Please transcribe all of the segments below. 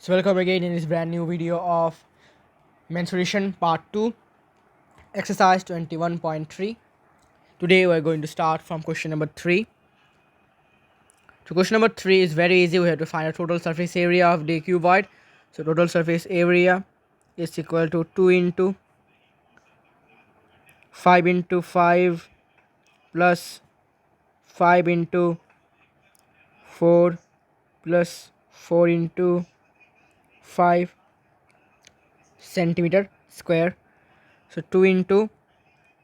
So welcome again in this brand new video of mensuration part 2, exercise 21.3. Today we're going to start from question number 3. So question number 3 is very easy. We have to find a total surface area of the cuboid. So total surface area is equal to 2 into 5 into 5 plus 5 into 4 plus 4 into 5 centimeter square. So 2 into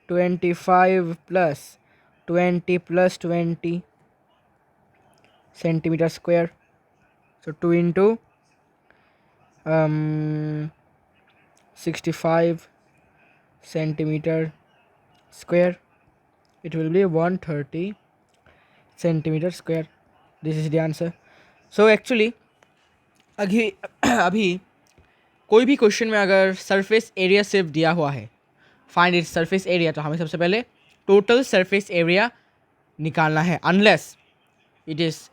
25 plus 20 plus 20 centimeter square. So 2 into 65 centimeter square. It will be 130 centimeter square. This is the answer. So actually अभी अभी कोई भी question में अगर surface area सिर्फ दिया हुआ है, फाइंड इट सरफेस एरिया, तो हमें सबसे पहले टोटल सरफेस एरिया निकालना है. Unless it is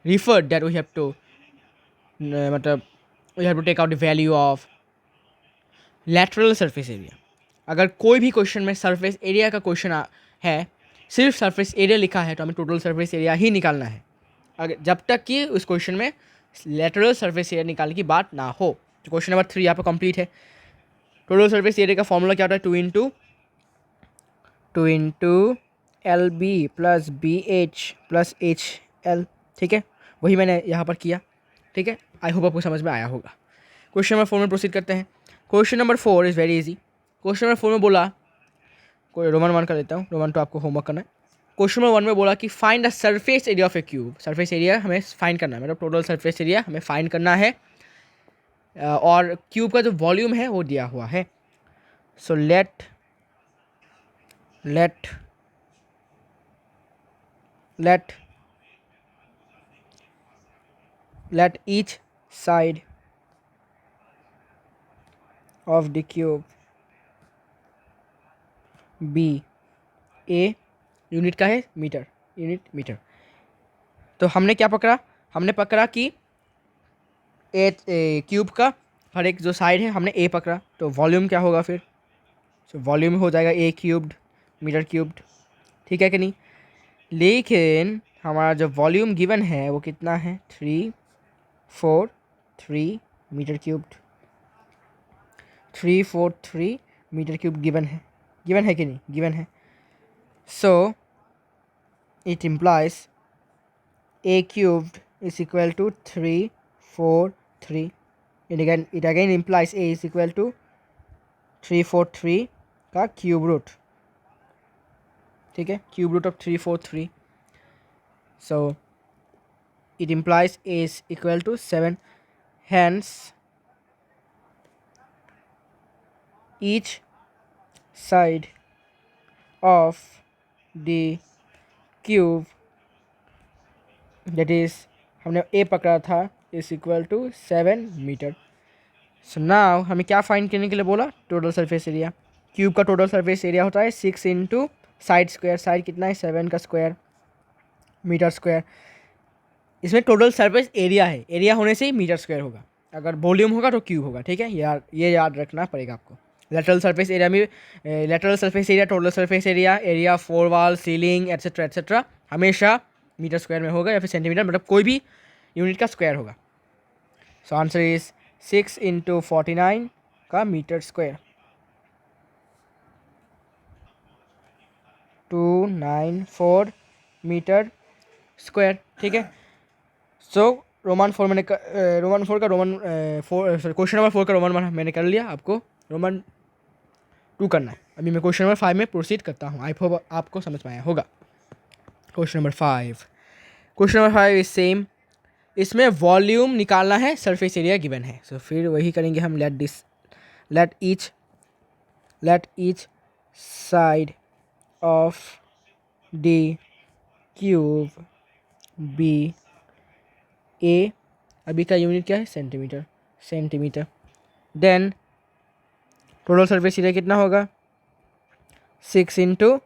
referred that we have to मतलब we have to take out the value of lateral surface area. अगर कोई भी क्वेश्चन में सरफेस एरिया का क्वेश्चन है, सिर्फ सरफेस एरिया लिखा है, तो हमें टोटल सरफेस एरिया ही निकालना है, अगर जब तक कि उस क्वेश्चन में लेटरल सरफेस एरिया निकालने की बात ना हो. तो क्वेश्चन नंबर 3 यहाँ पर कंप्लीट है. टोटल सरफेस एरिया का फॉर्मूला क्या होता है? 2 into L B plus B H plus H L. ठीक है, वही मैंने यहाँ पर किया. ठीक है, आई होप आपको समझ में आया होगा. क्वेश्चन नंबर 4 में प्रोसीड करते हैं. Question number 4 is very easy. Question number 4 में बोला, कोई रोमन 1 कर देता हूँ, रोमन 2 आपको होमवर्क करना है. क्वेश्चन नंबर 1 में बोला कि find the surface area of A cube. Surface area हमें फाइंड करना है, मतलब टोटल सरफेस एरिया हमें फाइंड करना है, और क्यूब का जो वॉल्यूम है वो दिया हुआ है. So let each side of the cube be a unit का है मीटर, यूनिट मीटर. तो हमने क्या पकड़ा? हमने पकड़ा कि ए क्यूब का हर एक जो साइड है हमने ए पकड़ा, तो वॉल्यूम क्या होगा फिर? सो वॉल्यूम हो जाएगा ए क्यूब्ड मीटर क्यूब्ड. ठीक है कि नहीं? लेकिन हमारा जो वॉल्यूम गिवन है वो कितना है? 343 metre cubed. 343 metre cube given है कि नहीं? गिवन है. So it implies a cubed is equal to 343. It again implies a is equal to 343 का क्यूब रूट. ठीक है, cube root of 343. So it implies a is equal to 7. Hence each side of the cube, that is हमने a पकड़ा था, is equal to 7 metre. So now हमें क्या find करने के लिए बोला? Total surface area. क्यूब का टोटल सरफेस एरिया होता है 6 इंटू साइड स्क्वायर. साइड कितना है? 7 का स्क्वायर मीटर स्क्वायर. इसमें टोटल सरफेस एरिया है, एरिया होने से ही मीटर स्क्वायर होगा. अगर वॉल्यूम होगा तो क्यूब होगा. ठीक है, ये याद रखना पड़ेगा आपको. लेटरल सरफेस एरिया में lateral surface area, total surface area, area four वाल, सीलिंग एट्सेट्रा एट्सेट्रा हमेशा मीटर स्क्वायर में होगा, या फिर सेंटीमीटर, मतलब कोई भी यूनिट का स्क्वायर होगा. सो आंसर इज 6 इंटू 49 का मीटर स्क्वायर. 294 metre square. ठीक है. सो रोमन 4 मैंने रोमन 4 का रोमन 4 सॉरी क्वेश्चन नंबर 4 का रोमन 1 मैंने कर लिया. आपको रोमन 2 करना है. अभी मैं क्वेश्चन नंबर 5 में प्रोसीड करता हूँ. आई होप आपको समझ में आया होगा. Question number 5. Question number 5 is same. इसमें वॉल्यूम निकालना है, सरफेस एरिया गिवन है. सो फिर वही करेंगे हम. Let each side of the cube be a. अभी का यूनिट क्या है? Centimetre. Then total surface area कितना होगा? 6 इंटू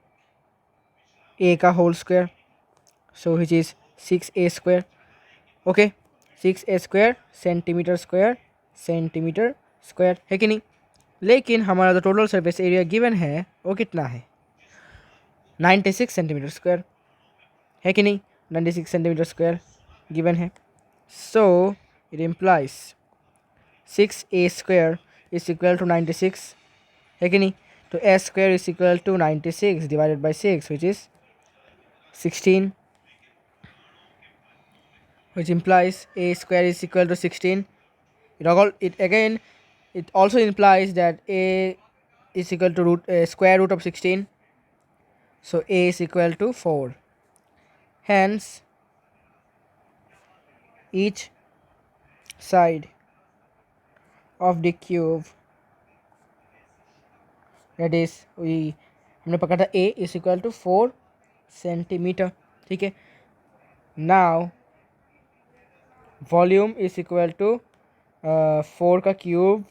ए का whole square. So which is 6a square. Okay, 6a² centimetre square है कि नहीं। लेकिन हमारा जो टोटल सरफेस एरिया गिवन है वो कितना है, 96 सेंटीमीटर स्क्वायर है कि नहीं। 96 सेंटीमीटर स्क्वायर गिवन है। So it implies 6a² is equal to 96 है कि नहीं। तो a² is equal to 96 divided by 6 which is 16, which implies a² is equal to 16. It also implies that a is equal to square root of 16. So a is equal to 4. Hence each side of the cube, that is हमने पकड़ा था a is equal to 4 centimetre, ठीक है। Now volume is equal to 4 का cube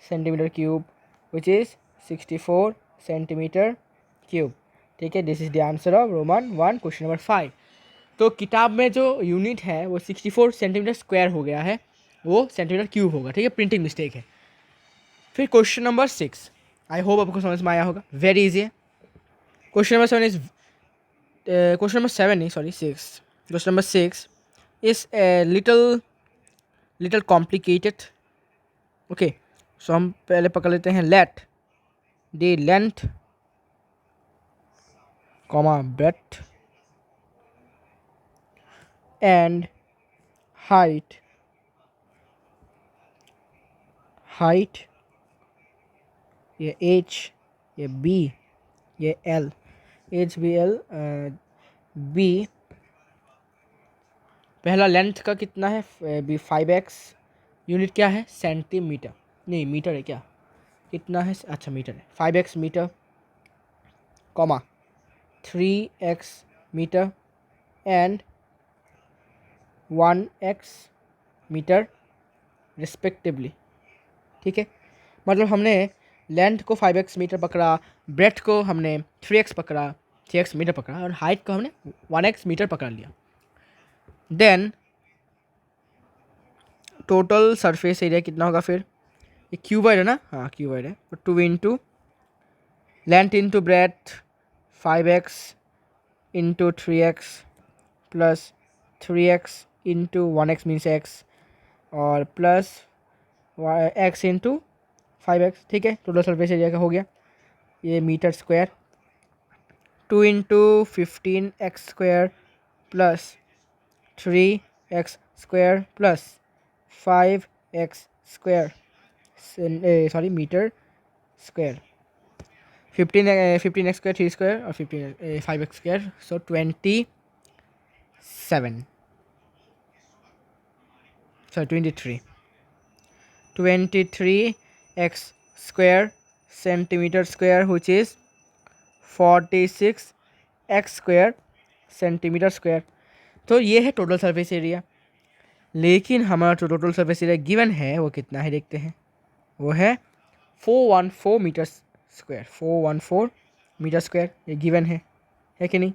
centimetre cube which is 64 centimetre cube, ठीक है। This is the answer of Roman 1 question number 5। तो किताब में जो यूनिट है वो 64 सेंटीमीटर स्क्वायर हो गया है, वो सेंटीमीटर क्यूब होगा, ठीक है, प्रिंटिंग मिस्टेक है। फिर क्वेश्चन नंबर 6, आई होप आपको समझ में आया होगा, वेरी इजी है। Question number 7 is question number 7 नहीं, sorry 6। Question number 6 is little complicated. Okay, so हम पहले पकड़ लेते हैं let the length comma breadth and height ये h, ये b, ये l, h b l b। पहला लेंथ का कितना है, b 5x, यूनिट क्या है सेंटीमीटर, नहीं मीटर है क्या, कितना है, अच्छा मीटर है, 5x metre comma 3x metre and 1x metre respectively, ठीक है। मतलब हमने लेंथ को 5x मीटर पकड़ा, ब्रेथ को हमने 3x पकड़ा, 3x मीटर पकड़ा, और हाइट को हमने 1x मीटर पकड़ लिया। देन टोटल सरफेस एरिया कितना होगा, फिर ये क्यूबॉइड है ना, हाँ क्यूबॉइड है, तो 2 into length into breadth 5x into 3x plus 3x into 1x means x और प्लस x इंटू 5x, ठीक है। टोटल सरफेस एरिया का हो गया ये metre square. 2 into 15x² plus 3x square plus 5x square, sorry metre square. 15x square 3 square और 5x square, so 23 23x square centimetre square which is 46x square centimetre square. तो ये है total surface area. लेकिन हमारा जो total surface area given है वो कितना है देखते हैं, वो है 414 मीटर स्क्वायर, 414 मीटर स्क्वायर ये गिवन है कि नहीं।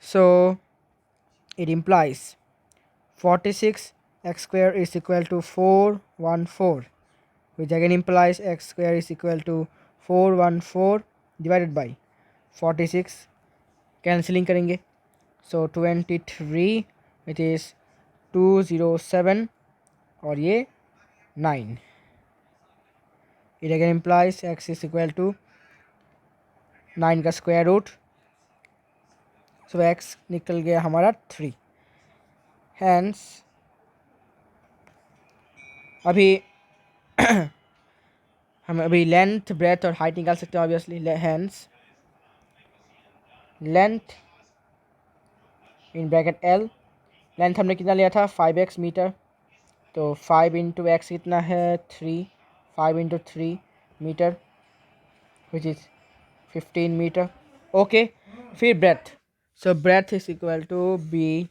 So it implies 46x square is equal to 414 which again implies x square is equal to 414 divided by 46, cancelling करेंगे, सो 23 इट इज़ 207 और ये 9। It again implies x is equal to 9 का square root, सो x निकल गया हमारा 3। Hence अभी हम अभी लेंथ ब्रेथ और हाइट निकाल सकते हैं obviously. Hence length in bracket L, length हमने कितना लिया था 5x मीटर, तो 5 इंटू एक्स कितना है 3, 5 into 3 metre which is 15 metre, okay. फिर breadth, so breadth is equal to b,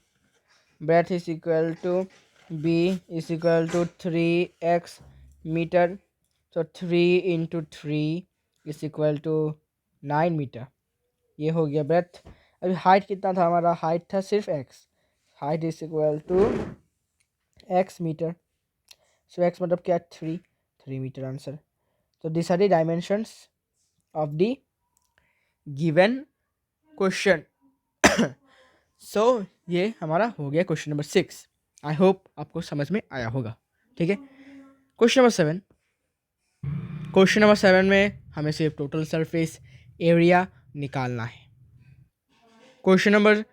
breadth is equal to b is equal to 3x metre, तो 3 into 3 is equal to 9 metre, ये हो गया breath. अभी height कितना था हमारा, हाइट था सिर्फ x, height is equal to x metre. So x मतलब क्या, 3 मीटर आंसर. तो this are the dimensions of the given question. So ये हमारा हो गया क्वेश्चन नंबर 6. आई होप आपको समझ में आया होगा. ठीक है. Question number 7. क्वेश्चन नंबर 7 में हमें सिर्फ टोटल सरफेस एरिया निकालना है. क्वेश्चन नंबर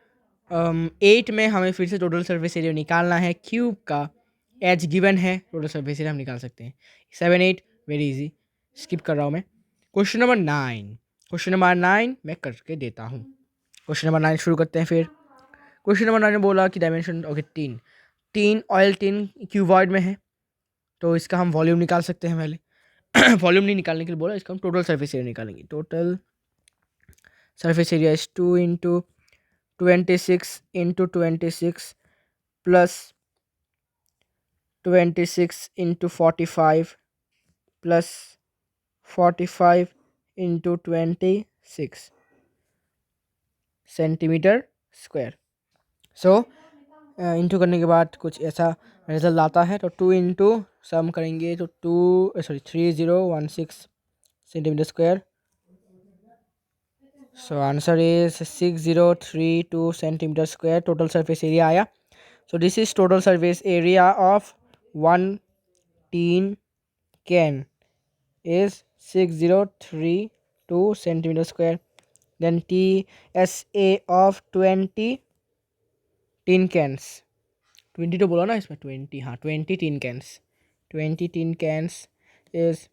8 में हमें फिर से टोटल सरफेस एरिया निकालना है. क्यूब का एच गिवन है, टोटल सरफेस एरिया हम निकाल सकते हैं. 7 8 वेरी इजी, स्किप कर रहा हूँ मैं. Question number 9. क्वेश्चन नंबर 9 मैं करके देता हूँ. क्वेश्चन नंबर 9 शुरू करते हैं. फिर क्वेश्चन नंबर 9 ने बोला कि डायमेंशन ओके तीन ऑयल टिन क्यूबॉइड में है, तो इसका हम वॉल्यूम निकाल सकते हैं पहले. वॉल्यूम नहीं निकालने के लिए बोला, इसका हम टोटल सरफेस एरिया निकालेंगे. Total surface area is 2 into 26 into 26 plus 26 into 45 plus 45 into 26 centimetre square. So into करने के बाद कुछ ऐसा रिजल्ट आता है. तो 2 इंटू सम करेंगे तो 3016 centimetre square. So answer is 6032 centimetre square total surface area आया. So this is total surface area of one tin can is 6032 centimeter square. Then TSA of 20 tin cans. 20 तो बोला ना इसमें, 20, हाँ 20 tin cans. 20 tin cans is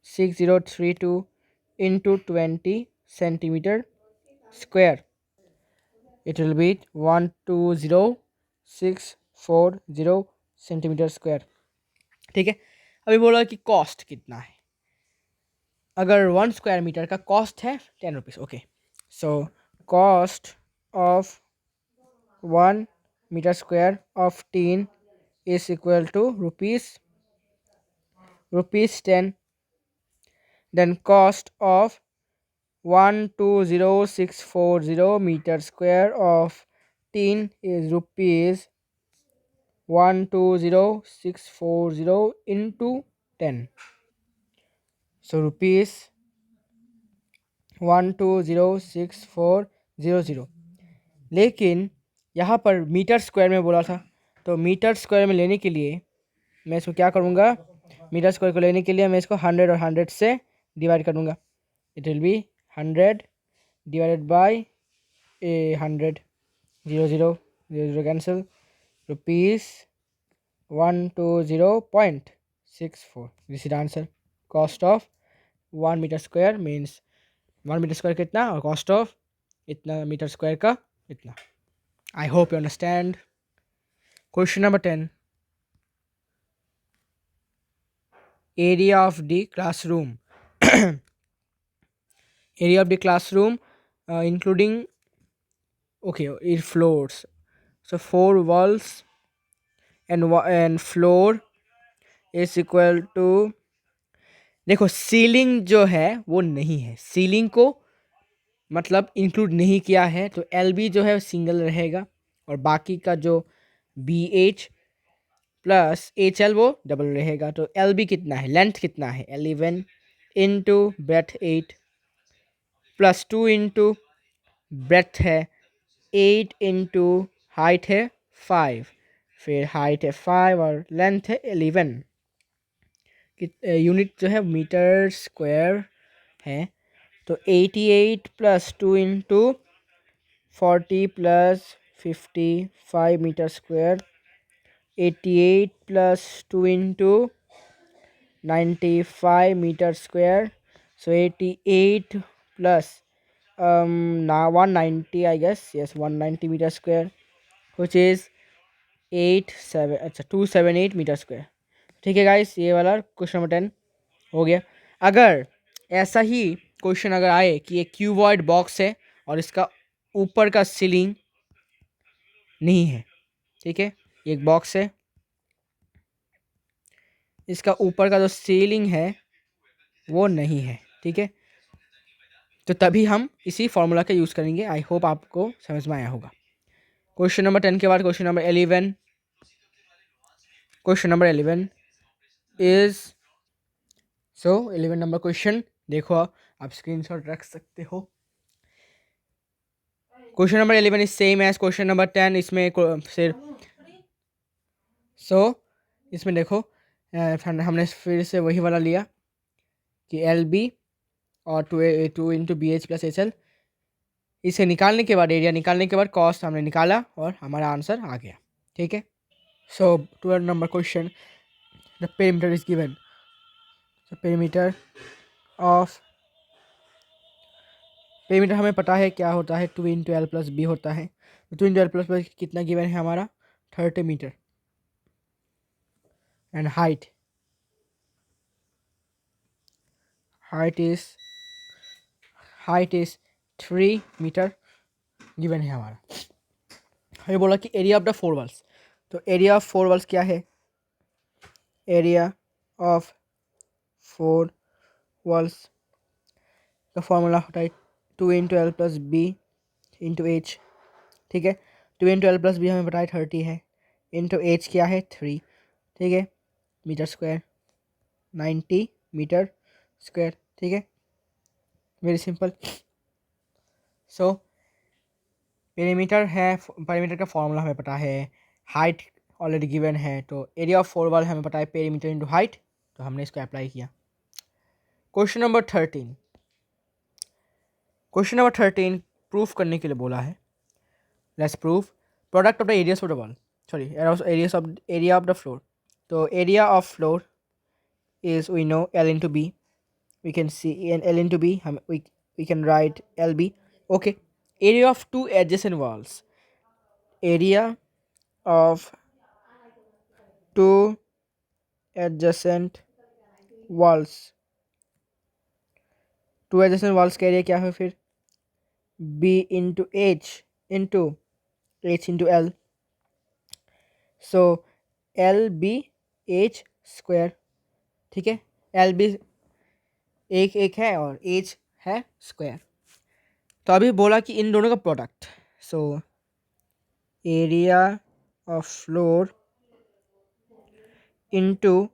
6032 into 20 centimeter square. It will be 120640 centimeter square. ठीक है. अभी बोला कि कॉस्ट कितना है. अगर 1 स्क्वायर मीटर का कॉस्ट है 10 rupees. Okay. So cost of 1 metre square of tin is equal to rupees 10. Then cost of 120640 metre square of tin is rupees 120640 into 10. So rupees 120640. लेकिन यहाँ पर मीटर स्क्वायर में बोला था, तो मीटर स्क्वायर में लेने के लिए मैं इसको क्या करूँगा, मीटर स्क्वायर को लेने के लिए मैं इसको 100 और 100 से डिवाइड करूँगा. It will be 100 divided by 100. 0 0 0 0 cancel. Rupees 120.64. This is answer. Cost of 1 metre square means 1 metre square कितना और कॉस्ट ऑफ इतना मीटर स्क्वायर का इतना. I hope you understand. Question number 10. Area of the classroom. Area of the classroom including it floors. So 4 walls and floor is equal to, देखो ceiling जो है वो नहीं है, सीलिंग को मतलब इंक्लूड नहीं किया है, तो एल बी जो है सिंगल रहेगा और बाकी का जो B H plus H L वो डबल रहेगा. तो एल बी कितना है, लेंथ कितना है 11 into breadth 8 plus 2 into breadth है 8 इंटू हाइट है 5, फिर हाइट है 5 और लेंथ है 11. यूनिट जो है मीटर स्क्वायर है. तो 88 plus 2 into 40 plus 55 metre square. 88 plus 2 into 95 metre square. So 88 plus 190 I guess, yes 190 meter square which is 278 metre square. ठीक है गाइस, ये वाला क्वेश्चन नंबर 10 हो गया. अगर ऐसा ही क्वेश्चन अगर आए कि एक क्यूबॉइड बॉक्स है और इसका ऊपर का सीलिंग नहीं है, ठीक है, एक बॉक्स है, इसका ऊपर का जो सीलिंग है वो नहीं है, ठीक है, तो तभी हम इसी फॉर्मूला का यूज़ करेंगे. आई होप आपको समझ में आया होगा. क्वेश्चन नंबर 10 के बाद question number 11. Question number 11 is, so 11 number question देखो, आप स्क्रीनशॉट रख सकते हो। Question number 11 is same as question number 10। इसमें सिर्फ इसमें देखो हमने फिर से वही वाला लिया कि एल बी और two into B H plus H L. इसे निकालने के बाद, एरिया निकालने के बाद कॉस्ट हमने निकाला और हमारा आंसर आ गया। ठीक है, सो 12 number question, the perimeter is given. Perimeter of, perimeter हमें पता है क्या होता है, 2 इंटू एल प्लस बी होता है। तो 2 इंटू एल प्लस बी कितना गिवन है हमारा, 30 metre. And height is 3 metre given है हमारा। हमें बोला कि एरिया ऑफ द 4 वॉल्स। तो एरिया ऑफ 4 वॉल्स क्या है, एरिया ऑफ 4 वॉल्स का फॉर्मूला होता है 2 into L plus B into H. ठीक है, 2 इंटू एल प्लस बी हमें बताया 30 है, इंटू एच क्या है 3। ठीक है, मीटर स्क्वायर, 90 मीटर स्क्वायर। ठीक है, वेरी सिंपल। सो पेरीमीटर है, पेरीमीटर का फॉर्मूला हमें पता है, हाइट ऑलरेडी गिवन है, तो एरिया ऑफ 4 वॉल हमें पता है पेरीमीटर इंटू हाइट, तो हमने इसको अप्लाई किया। Question number 13, question number 13 proof करने के लिए बोला है। Let's prove product of the areas of the wall, sorry area of the floor. तो area of floor is, we know L into B, we can see in L into B, we can write LB. Okay, area of two adjacent walls, area of two adjacent walls, two adjacent walls का area क्या है फिर, B into H into L. So L B H square. ठीक है, L B एक है और H है स्क्वायर। तो अभी बोला कि इन दोनों का product, so area of floor into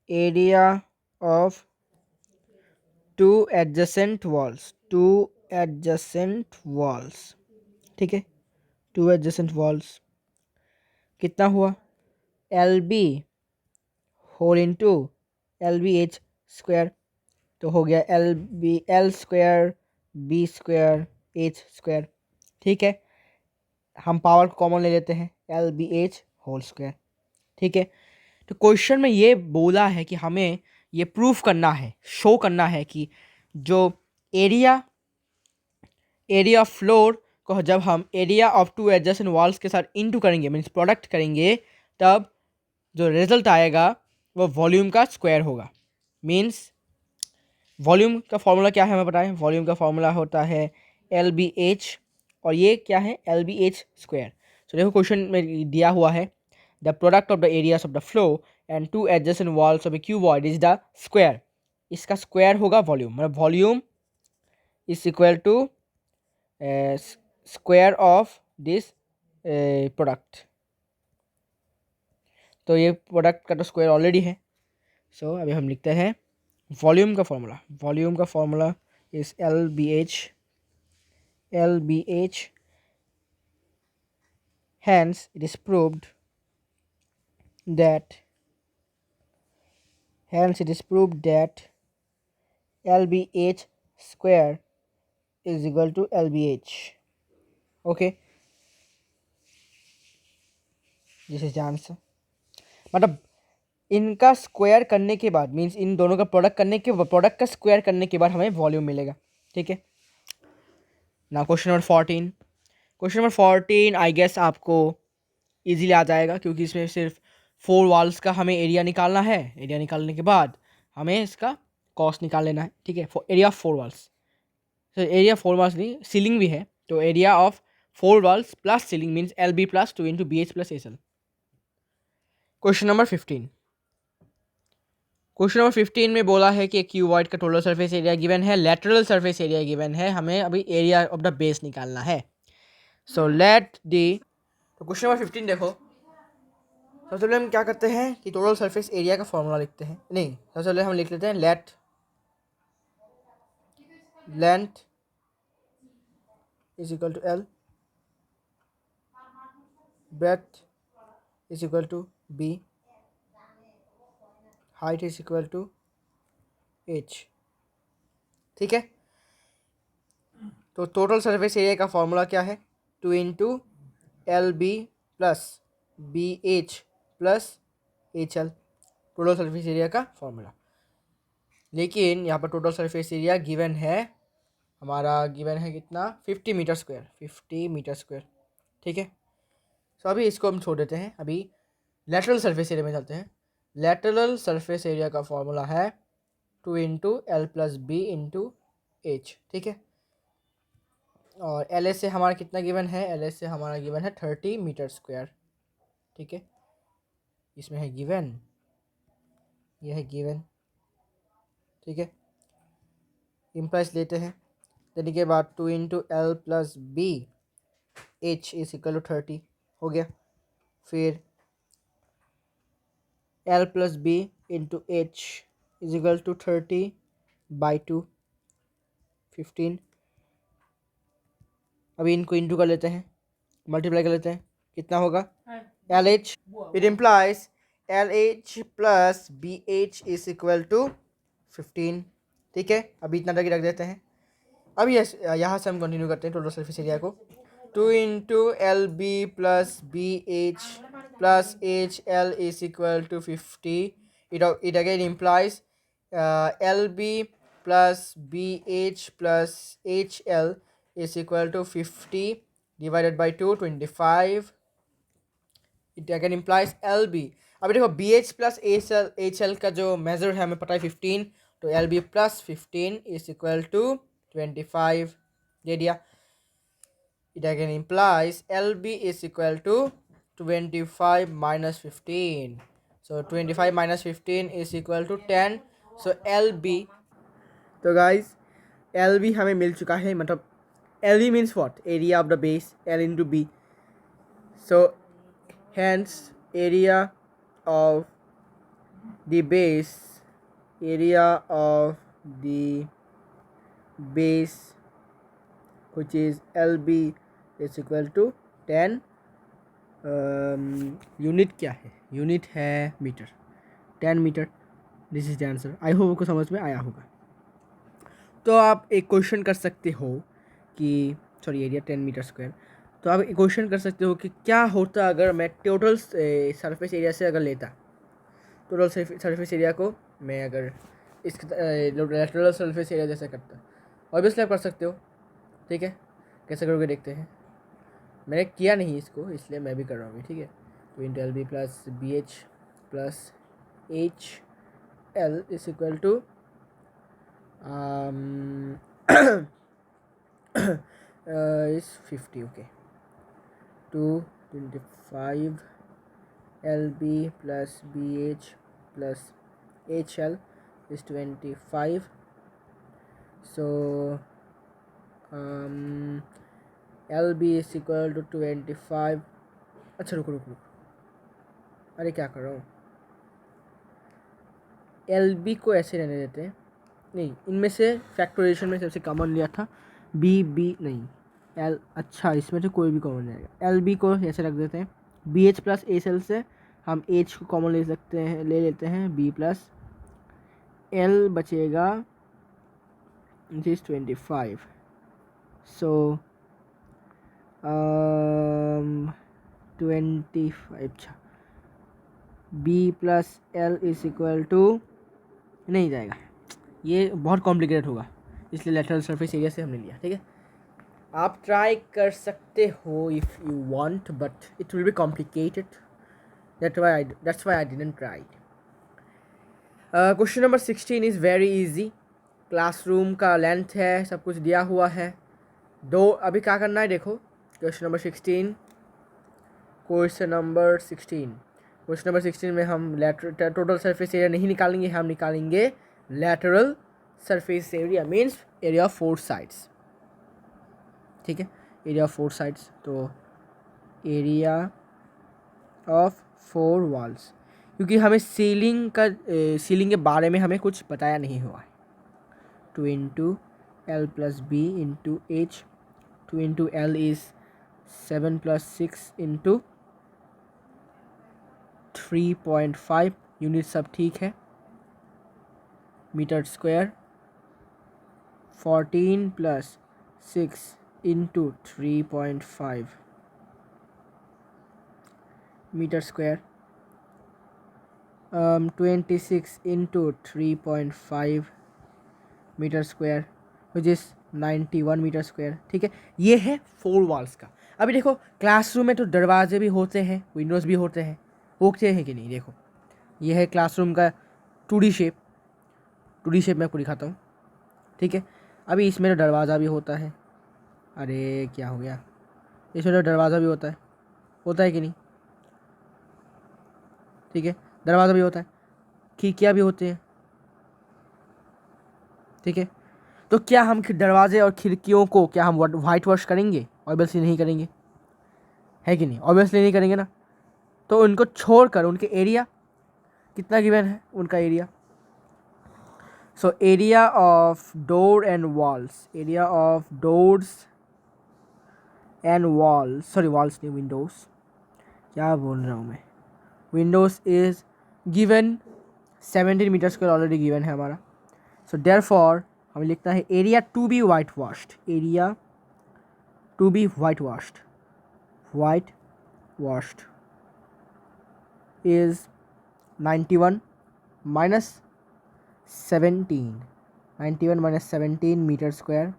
area of two adjacent walls, ठीक है, टू एडजेसेंट वॉल्स कितना हुआ, L B whole into L B H square. तो हो गया L square B square H square. ठीक है, हम पावर को कॉमन ले लेते हैं, L B H whole square. ठीक है, तो क्वेश्चन में ये बोला है कि हमें ये प्रूफ करना है, शो करना है कि जो एरिया ऑफ फ्लोर को जब हम area of two adjacent walls के साथ इनटू करेंगे, मीन्स प्रोडक्ट करेंगे, तब जो रिजल्ट आएगा वो वॉल्यूम का स्क्वायर होगा। मीन्स वॉल्यूम का फॉर्मूला क्या है हमें पता है, वॉल्यूम का फॉर्मूला होता है एल बी एच, और ये क्या है L B H square. So देखो क्वेश्चन में दिया हुआ है the product of the areas of the floor and two adjacent walls of a cuboid is the square. इसका स्क्वायर होगा वॉल्यूम, मतलब volume is equal to square of this product. तो ये प्रोडक्ट का तो स्क्वायर ऑलरेडी है। सो अभी हम लिखते हैं वॉल्यूम का formula is L B H, hence it is proved that LBH square is equal to LBH. Okay, this is the answer. मतलब इनका स्क्वायर करने के बाद, मीन्स इन दोनों का प्रोडक्ट का स्क्वायर करने के बाद हमें वॉल्यूम मिलेगा। ठीक है, ना क्वेश्चन नंबर 14 आई गेस आपको इजीली आ जाएगा, क्योंकि इसमें सिर्फ 4 वॉल्स का हमें एरिया निकालना है। एरिया निकालने के बाद हमें इसका कॉस्ट निकाल लेना है। ठीक है, एरिया ऑफ 4 वॉल्स, तो एरिया 4 वॉल्स नहीं, सीलिंग भी है, तो area of 4 walls plus ceiling means L B plus 2 into B H plus S L. Question number 15 में बोला है कि क्यूबॉइड का टोटल सरफेस एरिया गिवन है, लेटरल सरफेस एरिया गिवन है, हमें अभी एरिया ऑफ द बेस निकालना है। सो लेट दी, तो क्वेश्चन नंबर 15 देखो, सबसे पहले हम क्या करते हैं कि टोटल सरफेस एरिया का फॉर्मूला लिखते हैं। नहीं, सबसे पहले हम लिख लेते हैं length is equal to L, breadth is equal to B, height is equal to H. ठीक है, तो टोटल सरफेस एरिया का फॉर्मूला क्या है? 2 into L B plus B H plus H L, total surface area का formula. लेकिन यहाँ पर टोटल सरफेस एरिया गिवन है, हमारा गिवन है कितना? 50 मीटर स्क्वायर, 50 मीटर स्क्वायर। ठीक है, तो अभी इसको हम छोड़ देते हैं, अभी लेटरल सरफेस एरिया में चलते हैं। लेटरल सरफेस एरिया का फॉर्मूला है 2 into L plus B into H. ठीक है, और एल एस से हमारा कितना गिवन है? एल एस से हमारा गिवन है 30 मीटर स्क्वायर। ठीक है, इसमें है गिवन, यह है गिवन। ठीक है, इम्प्लाइज लेते हैं, देने के बाद 2 into L plus B H is equal to 30 हो गया। फिर L plus B into H is equal to 30 by 2, 15। अभी इनको इंटू कर लेते हैं, मल्टीप्लाई कर लेते हैं, कितना होगा? L H, it implies L H plus B H is equal to 15। ठीक है, अभी इतना तक रख देते हैं। अब यहाँ से हम कंटिन्यू करते हैं टोटल सरफेस एरिया को। 2 into L B plus B H plus H L is equal to 50। It again implies L B plus B H plus H L is equal to 50 divided by 2, 25। It again implies L B, अभी देखो B H plus H L का जो measure है हमें पता है 15, तो L B plus 15 is equal to 25 दे दिया। It again implies L B is equal to 25 minus 15, so 25 minus 15 is equal to 10। So L B, तो गाइज एल बी हमें मिल चुका है, मतलब L B means what? Area of the base, L into B. So hence area of the base, area of the base which is LB is equal to 10 unit क्या है? Unit है metre, 10 metre. This is the answer. I hope आपको समझ में आया होगा। तो आप एक क्वेश्चन कर सकते हो कि सॉरी, एरिया 10 मीटर स्क्वायर, तो आप एक क्वेश्चन कर सकते हो कि क्या होता अगर मैं टोटल सरफेस एरिया से अगर लेता, टोटल सरफेस एरिया को मैं अगर इस लेटरल सरफेस एरिया जैसे करता। ऑब्वियसली आप कर सकते हो। ठीक है, कैसे करोगे देखते हैं। मैंने किया नहीं इसको, इसलिए मैं भी कर रहा हूँ। ठीक है, तो into L B plus B H plus H L is equal to is 50, okay, 225 LB plus BH plus HL is 25, so LB is equal to 25। अच्छा रुको रुको रुको, अरे क्या कर रहा हूँ, LB को ऐसे रहने देते हैं। नहीं, इनमें से फैक्टराइजेशन में सबसे कॉमन लिया था बी नहीं एल, अच्छा इसमें से कोई भी कॉमन जाएगा। एल बी को ऐसे रख देते हैं, B H plus H L से हम एच को कॉमन ले सकते हैं, ले लेते हैं बी प्लस एल बचेगा जिस 25। सो 25, अच्छा B plus L is equal to, नहीं जाएगा, ये बहुत कॉम्प्लिकेटेड होगा, इसलिए लेटरल सरफेस एरिया से हमने लिया। ठीक है, आप ट्राई कर सकते हो if you want, but it will be complicated, that's why I didn't try. Question number 16 is very easy. Classroom का लेंथ है, सब कुछ दिया हुआ है। दो, अभी क्या करना है देखो, क्वेश्चन नंबर 16 में हम टोटल सरफेस एरिया नहीं निकालेंगे, हम निकालेंगे lateral surface area, means area of 4 sides. ठीक है, एरिया ऑफ 4 साइड्स, तो एरिया ऑफ 4 वॉल्स, क्योंकि हमें सीलिंग के बारे में हमें कुछ बताया नहीं हुआ है. 2 into L plus B into H. 2 into L is 7 plus 6 into 3.5. Unit सब ठीक है. Metre square 14 plus 6 into 3.5 metre square. 26 into 3.5 metre square which is 91 metre square. ठीक है, ये है 4 वॉल्स का. अभी देखो क्लासरूम में तो दरवाजे भी होते हैं, विंडोज़ भी होते हैं कि नहीं. देखो ये है क्लासरूम का 2D शेप. 2D शेप मैं आपको दिखाता हूँ. ठीक है, अभी इसमें तो दरवाज़ा भी होता है. अरे क्या हो गया, इसमें तो दरवाज़ा भी होता है कि नहीं. ठीक है, दरवाज़ा भी होता है, खिड़कियाँ भी होती हैं. ठीक है, तो क्या हम दरवाजे और खिड़कियों को क्या हम वाइट वॉश करेंगे? ऑब्वियसली नहीं करेंगे, है कि नहीं. ऑब्वियसली नहीं करेंगे ना. तो उनको छोड़कर उनके एरिया कितना गिवन है, उनका area. So area of door and walls, area of doors and walls, sorry walls नहीं, विंडोज़, क्या बोल रहा हूँ मैं. Windows is given 17 metre square already given है हमारा. सो देयरफॉर हमें लिखना है area to be white washed, area to be white washed is 91 minus 17. 91 minus 17 meter square,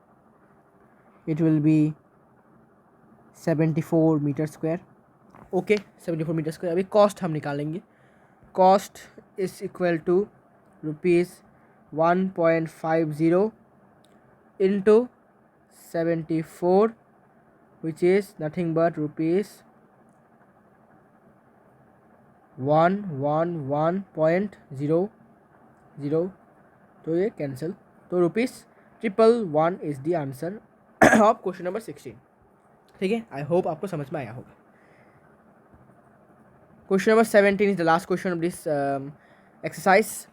it will be 74 meter square. Okay 74 metre square. अभी cost हम निकालेंगे. Cost is equal to ₹1.50 into 74 which is nothing but ₹111.00. तो ये cancel. तो ₹111 is the answer of question number 16. ठीक है, आई hope आपको समझ में आया होगा. Question number 17 is the last question of this exercise.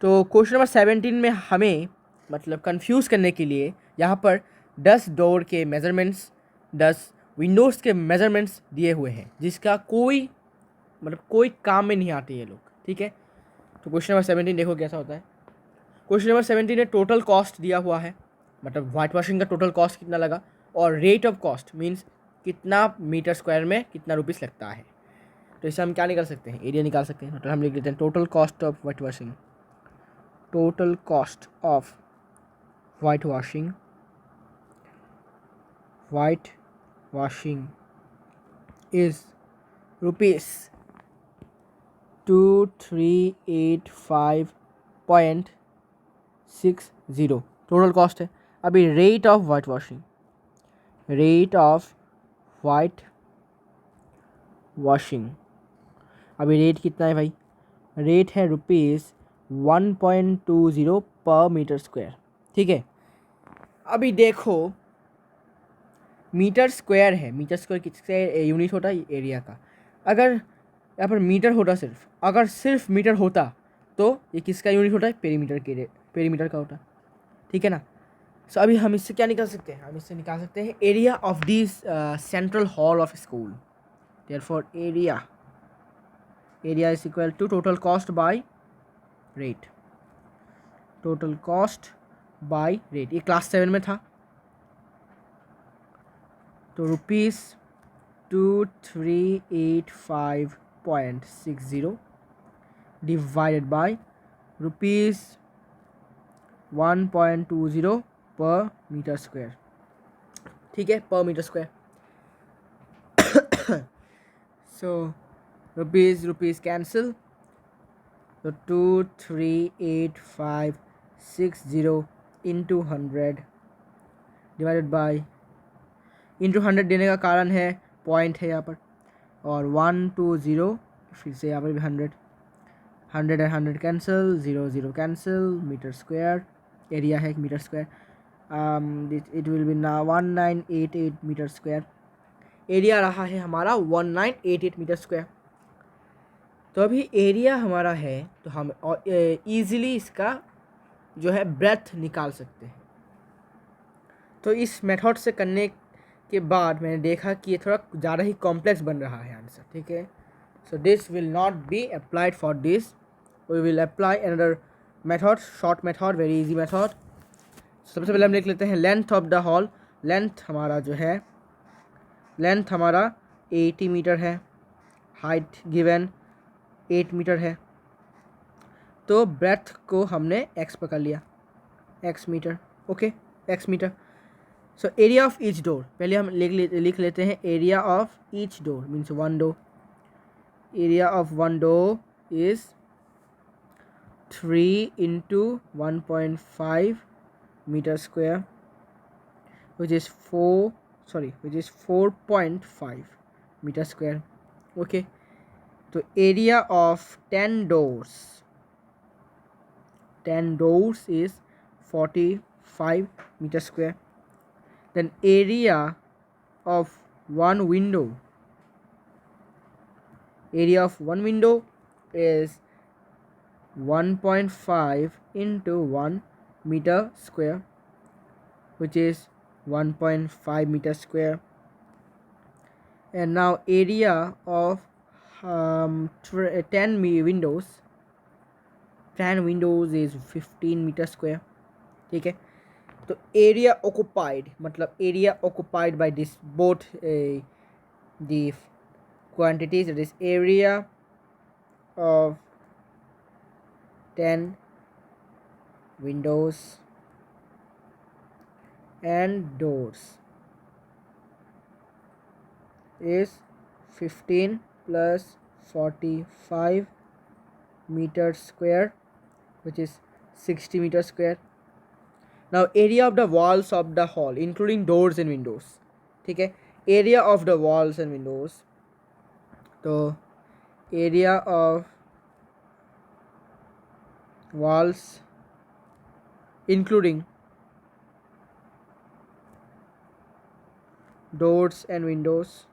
तो क्वेश्चन नंबर 17 में हमें मतलब कंफ्यूज करने के लिए यहाँ पर 10 डोर के मेजरमेंट्स, 10 विंडोज़ के मेजरमेंट्स दिए हुए हैं, जिसका कोई काम में नहीं आते ये लोग. ठीक है, तो क्वेश्चन नंबर 17 देखो कैसा होता है. क्वेश्चन नंबर 17 में टोटल कॉस्ट दिया हुआ है, मतलब वाइट वॉशिंग का टोटल कॉस्ट कितना लगा, और रेट ऑफ कॉस्ट मीन्स कितना मीटर स्क्वायर में कितना रुपीस लगता है. तो इससे हम क्या निकाल सकते हैं, एरिया निकाल सकते हैं. मतलब हम लिख देते हैं total cost of white washing. Total cost of white washing is ₹2385.60 total cost है. अभी रेट ऑफ वाइट वॉशिंग, अभी रेट कितना है भाई, रेट है ₹1.20 पर मीटर स्क्वायर. ठीक है, अभी देखो मीटर स्क्वायर है, मीटर स्क्वायर किससे यूनिट होता है, एरिया का. अगर यहाँ पर मीटर होता, अगर सिर्फ मीटर होता तो ये किसका यूनिट होता है, पेरीमीटर का होता. ठीक है ना. सो अभी हम इससे क्या निकाल सकते हैं, हम इससे निकाल सकते हैं area of this central hall of school. Therefore area is equal to total cost by rate. Total cost by rate, ये क्लास 7 में था. तो ₹2385.60 डिवाइडेड बाय ₹1.20 पर मीटर स्क्वायर. ठीक है, पर metre square. So rupees cancel. तो 238560 इंटू 100 डिवाइडेड बाय, इंटू 100 देने का कारण है पॉइंट है यहाँ पर, और 120 फिर से यहाँ पर भी 100 and 100 cancel, 0 cancel. Metre square area है metre square. It will be ना 1988 मीटर स्क्वायर. एरिया रहा है हमारा 1988 मीटर स्क्वायर. तो अभी एरिया हमारा है तो हम ईज़िली इसका जो है ब्रेथ निकाल सकते हैं। तो इस मेथड से करने के बाद मैंने देखा कि ये थोड़ा ज़्यादा ही कॉम्प्लेक्स बन रहा है आंसर, ठीक है। So this will not be applied for this, we will apply another method, short method, very easy method. सबसे पहले हम लिख लेते हैं length of the hall. Length हमारा जो है, लेंथ हमारा 80 मीटर है, हाइट गिवन 8 मीटर है, तो ब्रेथ को हमने x पकड़ लिया, x metre, okay, x metre. So area of each door, पहले हम लिख लेते हैं area of each door means one door. Area of one door is 3 into 1.5 meter square, which is 4.5 meter square, okay. So area of 10 doors is 45 meter square. Then area of one window is 1.5 into 1 meter square, which is 1.5 meter square. And now area of 10 windows is 15 meter square, ठीक है। तो area occupied मतलब area occupied by this both the quantities, that is area of 10 windows and doors is 15 plus 45 meter square, which is 60 meter square. Now area of the walls of the hall including doors and windows, ठीक है। area of the walls and windows, तो area of walls including doors and windows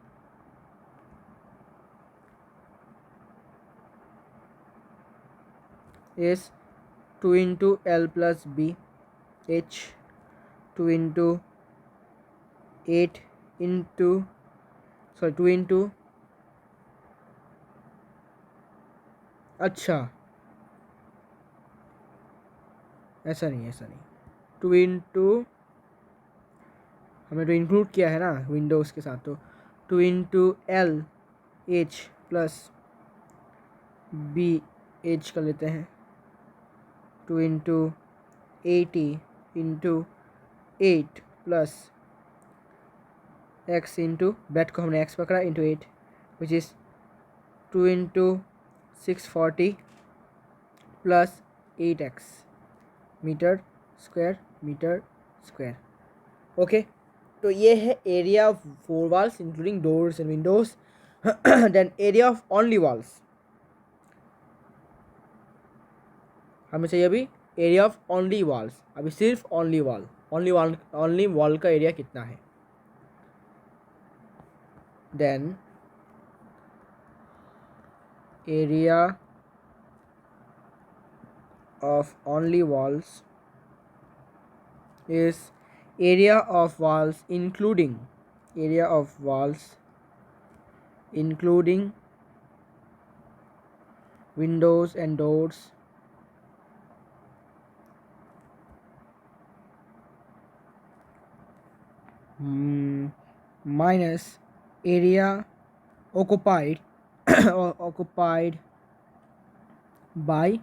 is 2 into L plus B H 2 into 8 into 2 into, अच्छा ऐसा नहीं 2 into, हमने तो include किया है ना विंडोज़ के साथ, तो 2 into L H plus B H कर लेते हैं, 2 into 80 into 8 plus x into breadth को हमने x पकड़ा into 8, which is 2 into 640 plus 8x metre square, okay. तो ये है area of 4 walls including doors and windows. Then area of only walls हमें चाहिए अभी एरिया ऑफ ओनली वॉल्स, अभी सिर्फ ओनली वॉल का एरिया कितना है। Then area of only walls is area of walls including windows and doors minus area occupied occupied by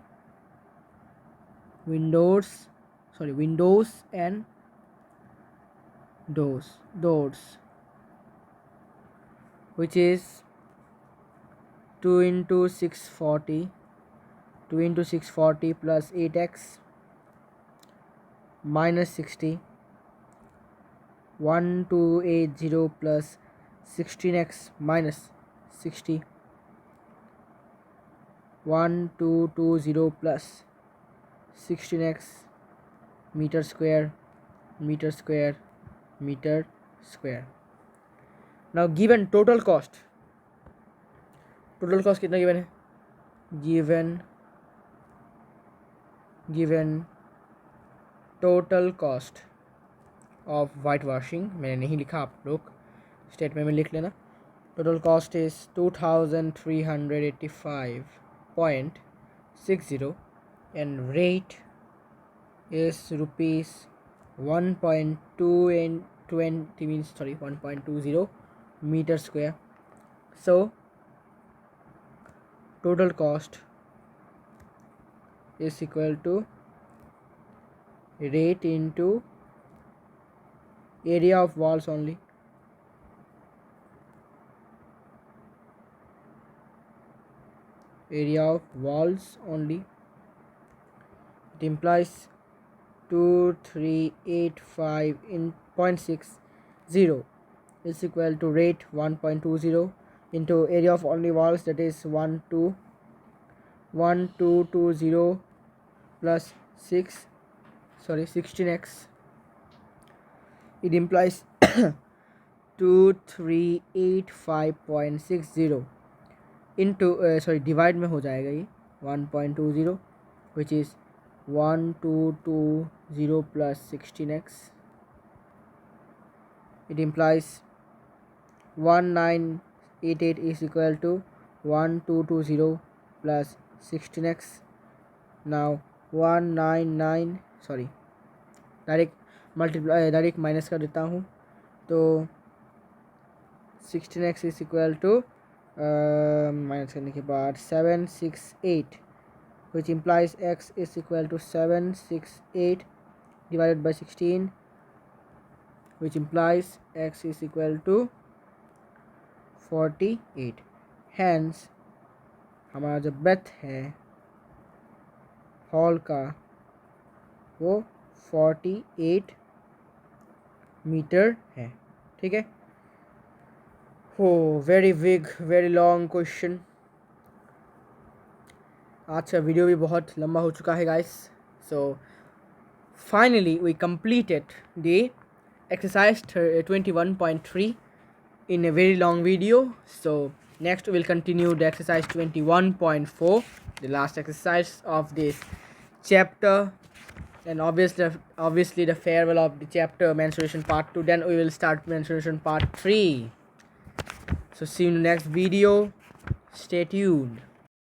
windows and doors, which is 2 into 640 plus 8x minus 60, 1280 plus 16x minus 60, 1220 plus 16x meter square. Now given total cost कितना given है given total cost of whitewashing, मैंने नहीं लिखा, आप लोग statement में लिख लेना. Total cost is 2385.60 and rate is rupees 1.20 meter square. So total cost is equal to rate into area of walls only. Area of walls only. It implies 2385 in 0.60 is equal to rate 1.20 into area of only walls, that is 1220 plus 16x. It implies 2385.60 into divide में हो जाएगा ये 1.20 which is 1220 plus 16x. It implies 1988 is equal to 1220 plus 16x. Now 199 direct minus कर देता हूँ, तो 16x is equal to minus करने के बाद 768 which implies x is equal to 768 divided by 16 which implies x is equal to 48. Hence हमारा जो breadth है हॉल का वो 48 मीटर है. ठीक है. हो very big very long question. आज का वीडियो भी बहुत लंबा हो चुका है guys. So finally we completed the exercise 21.3 in a very long video. So next we will continue the exercise 21.4, the last exercise of this chapter, and obviously the farewell of the chapter menstruation part 2. Then we will start menstruation part 3. So see you in the next video. Stay tuned.